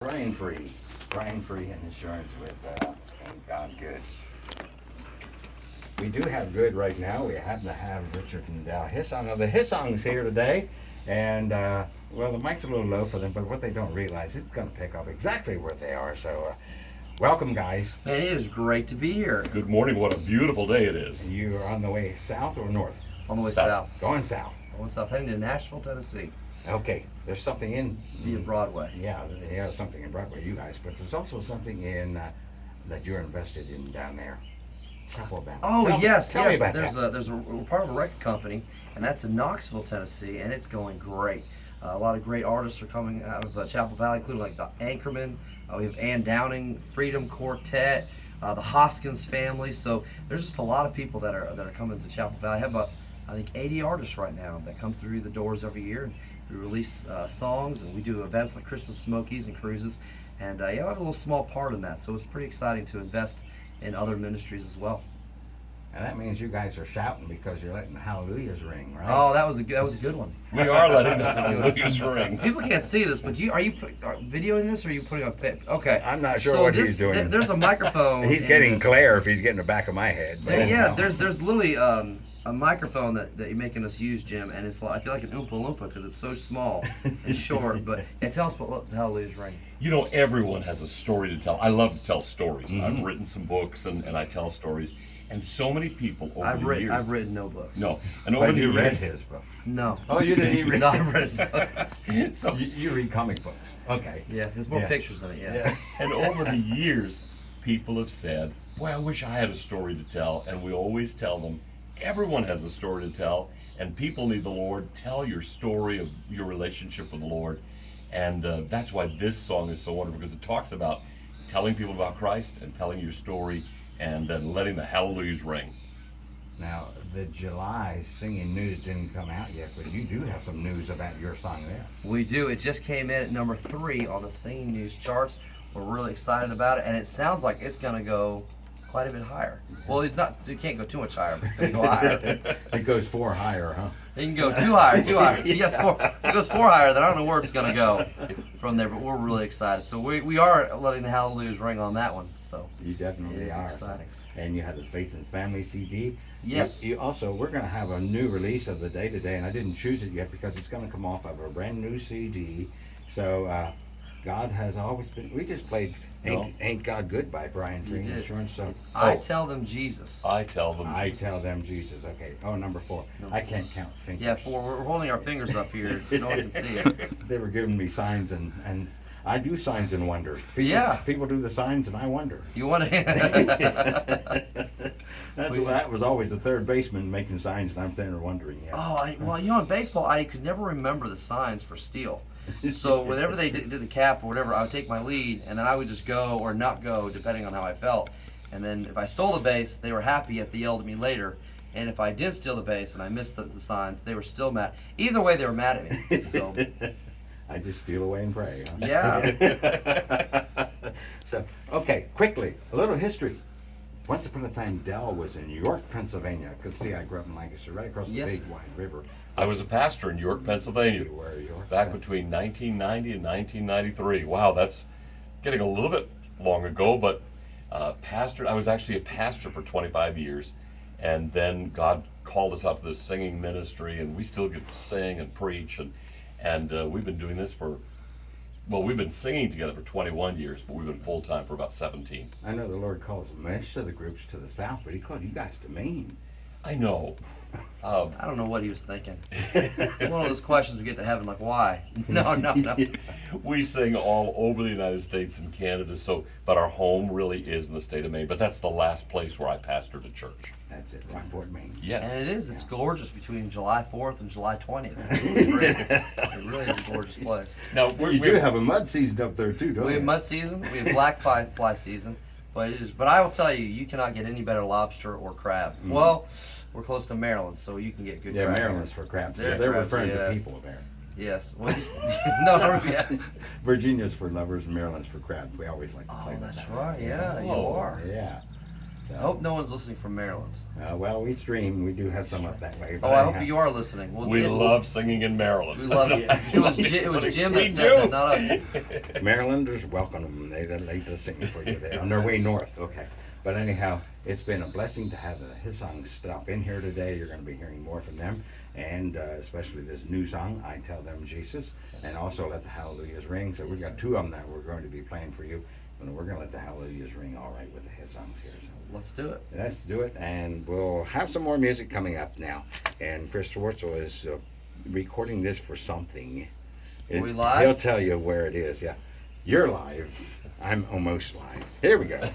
Brian Free and Insurance with Ain't God Good. We do have good right now. We happen to have Richard and Hyssong of the Hyssongs here today. And, well, the mic's a little low for them, but what they don't realize, it's going to pick up exactly where they are. So, welcome, guys. Man, it is great to be here. Good morning. What a beautiful day it is. You are on the way south or north? On the way south. Going south. Going south, heading to Nashville, Tennessee. Okay, there's something in Via Broadway. Yeah, there's something in Broadway, you guys, but there's also something in that you're invested in down there. Oh, yes. Tell me about We're part of a record company, and that's in Knoxville, Tennessee, and it's going great. A lot of great artists are coming out of Chapel Valley, including like the Anchorman. We have Ann Downing, Freedom Quartet, the Hoskins family. So there's just a lot of people that are coming to Chapel Valley. I have about, I think, 80 artists right now that come through the doors every year. And we release songs, and we do events like Christmas Smokies and cruises. And I have a little small part in that. So it's pretty exciting to invest in other ministries as well. And that means you guys are shouting because you're letting the hallelujahs ring, right? Oh, that was a good one. We are letting the hallelujahs ring. People can't see this, but are you videoing this, or are you putting on pic? Okay. I'm not sure what he's doing. There's a microphone. He's getting glare if he's getting the back of my head. There's literally a microphone that you're making us use, Jim, and it's I feel like an Oompa Loompa because it's so small and short. But tell us what the hallelujahs ring. You know, everyone has a story to tell. I love to tell stories. Mm-hmm. I've written some books and I tell stories. And so many people over the years. I've written no books. No. And over the you years. read his book? No. Oh, you didn't even read No, I've read his book. So you read comic books. Okay. Yes, there's more pictures in it, yeah. And over the years, people have said, boy, I wish I had a story to tell. And we always tell them, everyone has a story to tell. And people need the Lord. Tell your story of your relationship with the Lord. And that's why this song is so wonderful, because it talks about telling people about Christ and telling your story and then letting the hallelujahs ring. Now, the July singing news didn't come out yet, but you do have some news about your song there. We do. It just came in at number 3 on the singing news charts. We're really excited about it, and it sounds like it's going to go quite a bit higher. Well, it can't go too much higher, but it's going to go higher. It goes 4 higher, huh? It can go too higher. Yes, 4. If it goes 4 higher, then I don't know where it's going to go from there, but we're really excited. So we are letting the hallelujahs ring on that one. So you definitely are. Exciting. And you have the Faith and Family CD. Yes. You also, we're going to have a new release of the day today, and I didn't choose it yet because it's going to come off of a brand new CD. So God has always been. We just played Ain't God Good by Brian Free and Insurance. So I tell them Jesus. I tell them Jesus. I tell them Jesus. Okay. Oh, number 4. I can't count fingers. Yeah, 4. We're holding our fingers up here. No one can see it. They were giving me signs, and I do signs and wonders. Yeah. People do the signs, and I wonder. You want to? That was always the third baseman making signs, and I'm there wondering. Yeah. Oh, well, in baseball, I could never remember the signs for steal. So whenever they did the cap or whatever, I would take my lead, and then I would just go or not go, depending on how I felt. And then if I stole the base, they were happy they yelled at me later. And if I did steal the base and I missed the signs, they were still mad. Either way, they were mad at me. So I just steal away and pray. Huh? Yeah. So, okay, quickly, a little history. Once upon a time, Dell was in York, Pennsylvania. Because, see, I grew up in Lancaster, right across the big wide river. I was a pastor in York, Pennsylvania. You were York. Back between 1990 and 1993. Wow, that's getting a little bit long ago, but I was actually a pastor for 25 years, and then God called us out to this singing ministry, and we still get to sing and preach, and we've been doing this we've been singing together for 21 years, but we've been full-time for about 17. I know the Lord calls most of the groups to the south, but he called you guys to Maine. I know. I don't know what he was thinking. It's one of those questions we get to heaven, like, why? No. We sing all over the United States and Canada, but our home really is in the state of Maine. But that's the last place where I pastored a church. That's it, Rockport, Maine. Yes. And it is. It's gorgeous between July 4th and July 20th. It's great. It really is a gorgeous place. Now, you do have a mud season up there, too, don't you? We have mud season. We have black fly season. But I will tell you, you cannot get any better lobster or crab. Mm-hmm. Well, we're close to Maryland, so you can get good crab. Yeah, Maryland's for crabs. They're crabs, referring to people there. Yes. Well, no, yes. Virginia's for lovers, Maryland's for crabs. We always like to play that. Oh, that's right. Yeah, you are. Yeah. So, I hope no one's listening from Maryland. well, we stream. We do have some up that way. Oh, but I hope anyhow. you are listening. Well, We it's- love singing in Maryland. We love it. It was Jim We that said that, do. not us. Marylanders welcome them. They to sing for you. They're on their way north. Okay. But anyhow, it's been a blessing to have the Hyssongs stop in here today. You're going to be hearing more from them, and especially this new song, I Tell Them Jesus, and also Let the Hallelujahs Ring. So we've got two of them that we're going to be playing for you, and we're going to let the Hallelujahs ring all right with the Hyssongs here. So Let's do it. let's do it, and we'll have some more music coming up now. And Chris Schwartzel is recording this for something. Are we live? He'll tell you where it is. Yeah, you're live. I'm almost live. Here we go.